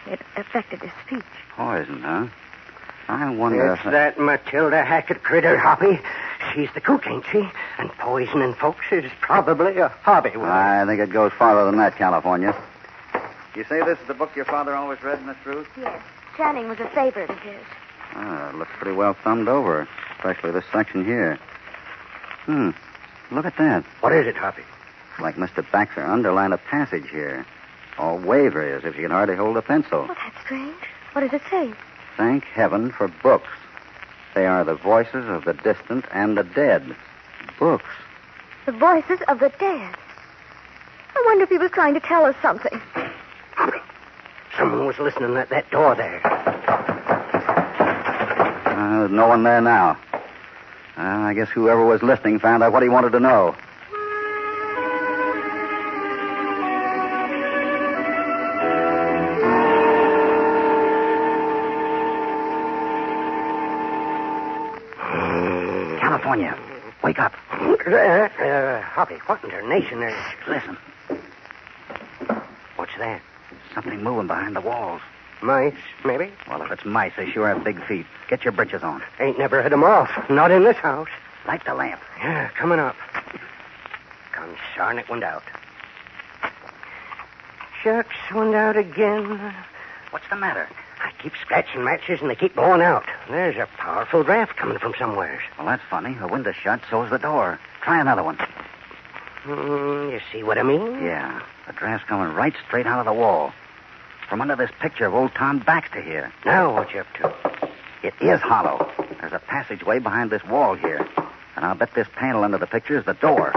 It affected his speech. Poison, huh? I wonder It's that Matilda Hackett critter, Hoppy. She's the cook, ain't she? And poisoning folks is probably a hobby with her. I think it goes farther than that, California. You say this is the book your father always read, Miss Ruth? Yes. Channing was a favorite of his. It looks pretty well thumbed over, especially this section here. Look at that. What is it, Hoppy? It's like Mr. Baxter underlined a passage here. All wavery, as if he can hardly hold a pencil. Well, that's strange. What does it say? Thank heaven for books. They are the voices of the distant and the dead. Books. The voices of the dead. I wonder if he was trying to tell us something. Hoppy, someone was listening at that door there. There's no one there now. I guess whoever was listening found out what he wanted to know. California, wake up. Hoppy, what in tarnation is... Listen. What's that? Something moving behind the walls. Mice, maybe? Well, if it's mice, they sure have big feet. Get your britches on. Ain't never had 'em off. Not in this house. Light the lamp. Yeah, coming up. Consarn, it went out. Shucks, went out again. What's the matter? I keep scratching matches and they keep blowing out. There's a powerful draft coming from somewhere. Well, that's funny. The window's shut, so's the door. Try another one. You see what I mean? Yeah. The draft's coming right straight out of the wall. From under this picture of old Tom Baxter here. Now what you up to? It is hollow. There's a passageway behind this wall here. And I'll bet this panel under the picture is the door.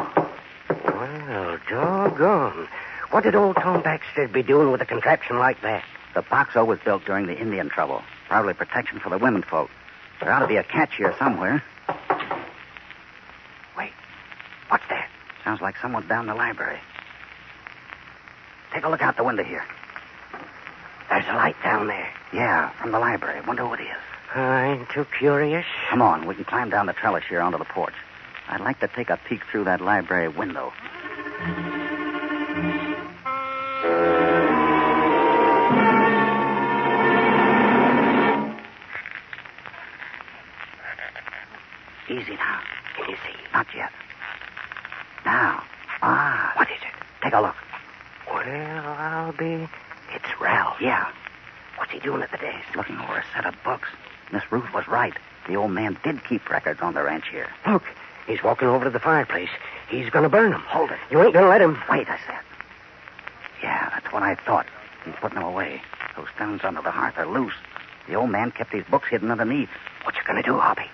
Well, doggone. What did old Tom Baxter be doing with a contraption like that? The boxo was built during the Indian trouble. Probably protection for the women folk. There ought to be a catch here somewhere. Wait. What's that? Sounds like someone's down the library. Take a look out the window here. There's a light down there. Yeah, from the library. Wonder who it is. I ain't too curious. Come on, we can climb down the trellis here onto the porch. I'd like to take a peek through that library window. Easy now. Can you see? Not yet. Now. What is it? Take a look. Well, I'll be... It's Ralph. Yeah. What's he doing at the desk? Looking over a set of books. Miss Ruth was right. The old man did keep records on the ranch here. Look, he's walking over to the fireplace. He's going to burn them. Hold it. You ain't going to let him. Wait, I said. Yeah, that's what I thought. He's putting them away. Those stones under the hearth are loose. The old man kept these books hidden underneath. What you going to do, Hoppy?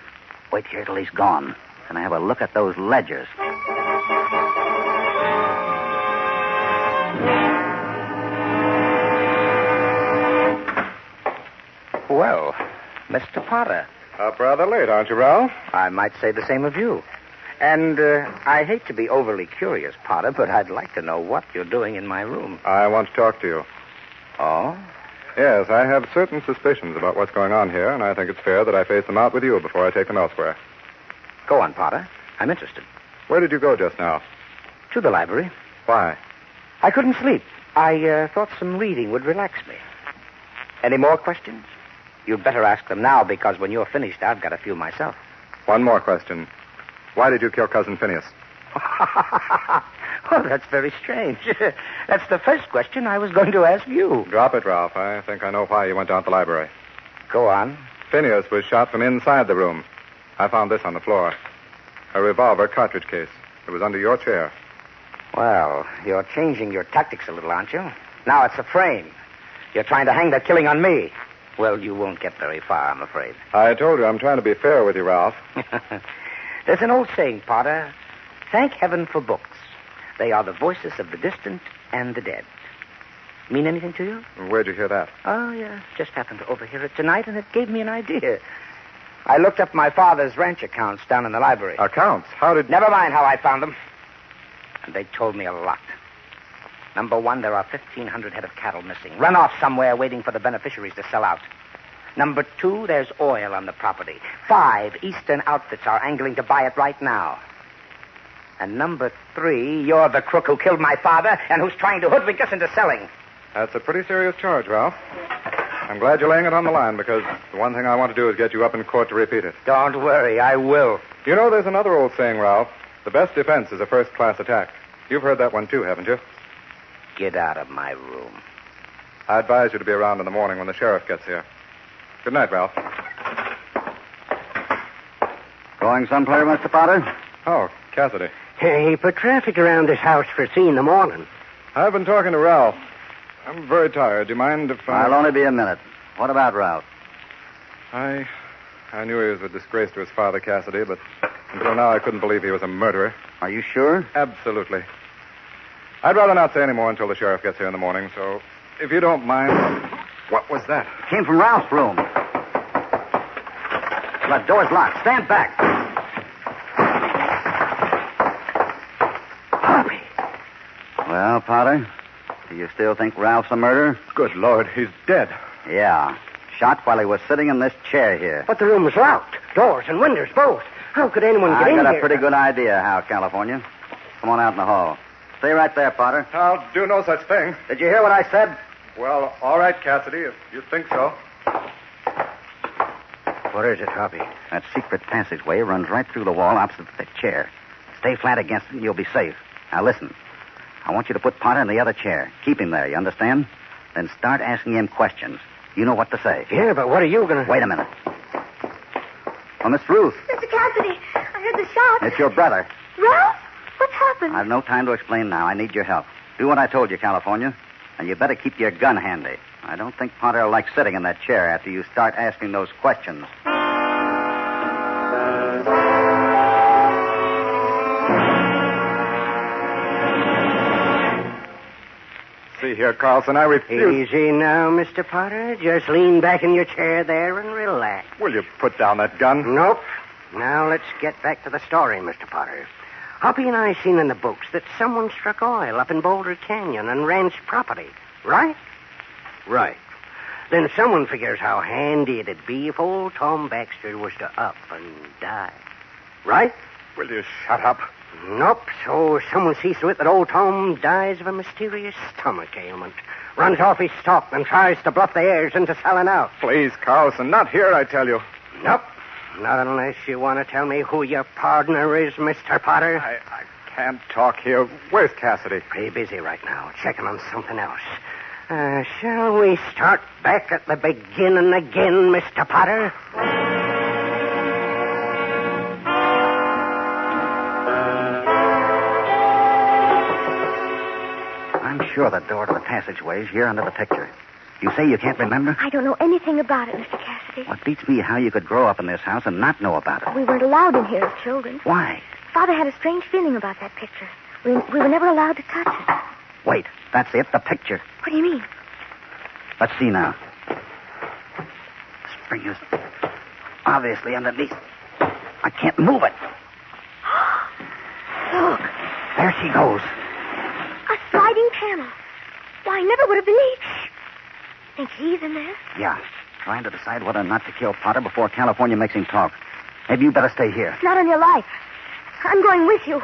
Wait here till he's gone. And I have a look at those ledgers. Well, Mr. Potter. Up rather late, aren't you, Ralph? I might say the same of you. And I hate to be overly curious, Potter, but I'd like to know what you're doing in my room. I want to talk to you. Oh? Yes, I have certain suspicions about what's going on here, and I think it's fair that I face them out with you before I take them elsewhere. Go on, Potter. I'm interested. Where did you go just now? To the library. Why? I couldn't sleep. I thought some reading would relax me. Any more questions? You'd better ask them now, because when you're finished, I've got a few myself. One more question. Why did you kill Cousin Phineas? Oh, that's very strange. That's the first question I was going to ask you. Drop it, Ralph. I think I know why you went down to the library. Go on. Phineas was shot from inside the room. I found this on the floor. A revolver cartridge case. It was under your chair. Well, you're changing your tactics a little, aren't you? Now it's a frame. You're trying to hang that killing on me. Well, you won't get very far, I'm afraid. I told you I'm trying to be fair with you, Ralph. There's an old saying, Potter. Thank heaven for books. They are the voices of the distant and the dead. Mean anything to you? Where'd you hear that? Oh, yeah. Just happened to overhear it tonight, and it gave me an idea. I looked up my father's ranch accounts down in the library. Accounts? How did... Never mind how I found them. And they told me a lot. Number one, there are 1,500 head of cattle missing. Run off somewhere waiting for the beneficiaries to sell out. Number two, there's oil on the property. 5 Eastern outfits are angling to buy it right now. And number 3, you're the crook who killed my father and who's trying to hoodwink us into selling. That's a pretty serious charge, Ralph. I'm glad you're laying it on the line because the one thing I want to do is get you up in court to repeat it. Don't worry, I will. You know, there's another old saying, Ralph. The best defense is a first-class attack. You've heard that one, too, haven't you? Get out of my room. I advise you to be around in the morning when the sheriff gets here. Good night, Ralph. Going someplace, Mr. Potter? Oh, Cassidy. He put traffic around this house for 3 in the morning. I've been talking to Ralph. I'm very tired. Do you mind if I'll only be a minute. What about Ralph? I knew he was a disgrace to his father, Cassidy, but until now I couldn't believe he was a murderer. Are you sure? Absolutely. I'd rather not say any more until the sheriff gets here in the morning, so if you don't mind... What was that? It came from Ralph's room. That door's locked. Stand back. Harvey. Well, Potter, do you still think Ralph's a murderer? Good Lord, he's dead. Yeah. Shot while he was sitting in this chair here. But the room was locked. Doors and windows both. How could anyone get in I got here? a pretty good idea how, California. Come on out in the hall. Stay right there, Potter. I'll do no such thing. Did you hear what I said? Well, all right, Cassidy, if you think so. What is it, Harvey? That secret passageway runs right through the wall opposite that chair. Stay flat against it and you'll be safe. Now listen. I want you to put Potter in the other chair. Keep him there, you understand? Then start asking him questions. You know what to say. Yeah, but what are you going to... Wait a minute. Oh, Miss Ruth. Mr. Cassidy, I heard the shot. It's your brother. Ralph? What's happened? I've no time to explain now. I need your help. Do what I told you, California. And you better keep your gun handy. I don't think Potter will like sitting in that chair after you start asking those questions. See here, Carlson, I refuse... Easy now, Mr. Potter. Just lean back in your chair there and relax. Will you put down that gun? Nope. Now let's get back to the story, Mr. Potter. Hoppy and I seen in the books that someone struck oil up in Boulder Canyon and ranched property, right? Right. Then someone figures how handy it'd be if old Tom Baxter was to up and die. Right? Will you shut up? Nope. So someone sees to it that old Tom dies of a mysterious stomach ailment, runs off his stock and tries to bluff the heirs into selling out. Please, Carlson, not here, I tell you. Nope. Not unless you want to tell me who your partner is, Mr. Potter. I can't talk here. Where's Cassidy? Pretty busy right now, checking on something else. Shall we start back at the beginning again, Mr. Potter? I'm sure the door to the passageway is here under the picture. You say you can't remember? I don't know anything about it, Mr. Cassidy. What beats me how you could grow up in this house and not know about it. We weren't allowed in here as children. Why? Father had a strange feeling about that picture. We were never allowed to touch it. Wait, that's it, the picture. What do you mean? Let's see now. Spring is obviously underneath. I can't move it. Look, There she goes. a sliding panel. Why, I never would have believed. Think he's in there? Yeah, trying to decide whether or not to kill Potter before California makes him talk. Maybe you better stay here. It's not on your life. I'm going with you.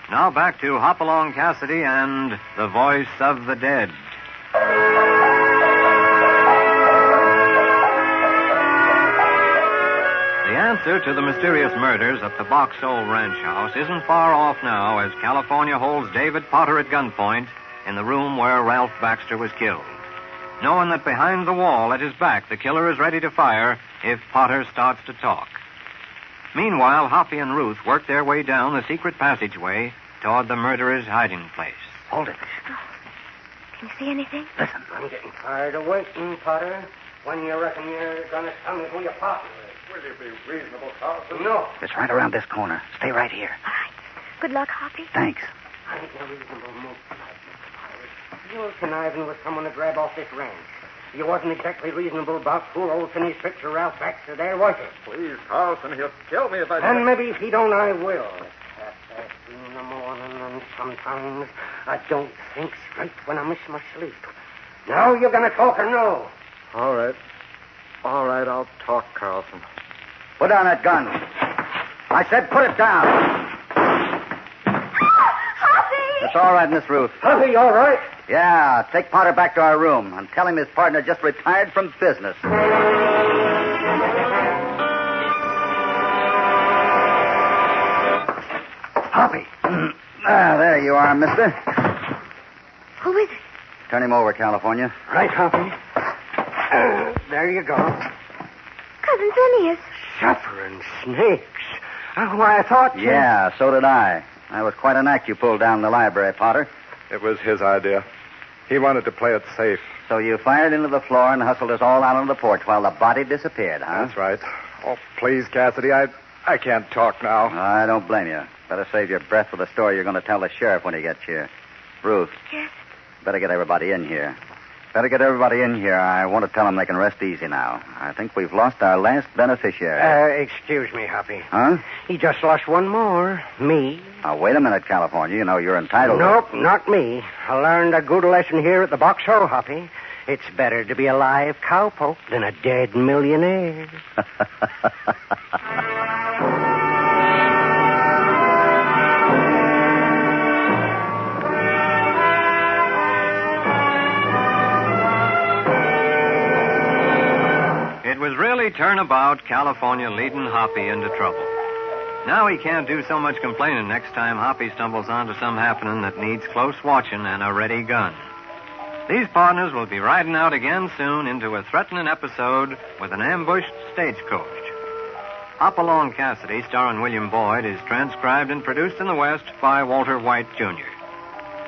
Now back to Hopalong Cassidy and The Voice of the Dead. The answer to the mysterious murders at the Box Hole Ranch House isn't far off now as California holds David Potter at gunpoint in the room where Ralph Baxter was killed, knowing that behind the wall at his back the killer is ready to fire if Potter starts to talk. Meanwhile, Hoppy and Ruth work their way down the secret passageway toward the murderer's hiding place. Hold it. Can you see anything? Listen. I'm getting tired of waiting, Potter. When you reckon you're going to tell me who your partner is? Will you be reasonable, Carlson? No. It's right around this corner. Stay right here. All right. Good luck, Hoppy. Thanks. I ain't no reasonable move tonight, Mr. Potter. You were conniving with someone to grab off this ranch. You wasn't exactly reasonable about poor old Finney's picture, Ralph Baxter, there, was you? Please, Carlson, he'll kill me if I And maybe if he don't, I will. It's 3 in the morning, and sometimes I don't think straight when I miss my sleep. Now you're going to talk or no? All right. All right, I'll talk, Carlson. Put down that gun. I said put it down. Hoppy! It's all right, Miss Ruth. Hoppy, all right? Yeah, take Potter back to our room and tell him his partner just retired from business. Hoppy. There you are, mister. Who is it? Turn him over, California. Right, Hoppy. There you go. Cousin Phineas. Suffering snakes. Why, I thought you... Yeah, so did I. That was quite an act you pulled down in the library, Potter. It was his idea. He wanted to play it safe. So you fired into the floor and hustled us all out on the porch while the body disappeared, huh? That's right. Oh, please, Cassidy, I can't talk now. I don't blame you. Better save your breath for the story you're going to tell the sheriff when he gets here. Ruth. Yes? Better get everybody in here. I want to tell them they can rest easy now. I think we've lost our last beneficiary. Excuse me, Hoppy. Huh? He just lost one more. Me. Now, wait a minute, California. You know you're entitled Nope, to... not me. I learned a good lesson here at the Box Hole, Hoppy. It's better to be a live cowpoke than a dead millionaire. It was really turnabout California leading Hoppy into trouble. Now he can't do so much complaining next time Hoppy stumbles onto some happening that needs close watching and a ready gun. These partners will be riding out again soon into a threatening episode with an ambushed stagecoach. Hopalong Cassidy, starring William Boyd, is transcribed and produced in the West by Walter White, Jr.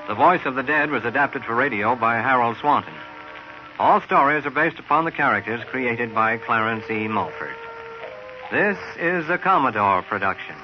The voice of the dead was adapted for radio by Harold Swanton. All stories are based upon the characters created by Clarence E. Mulford. This is a Commodore production.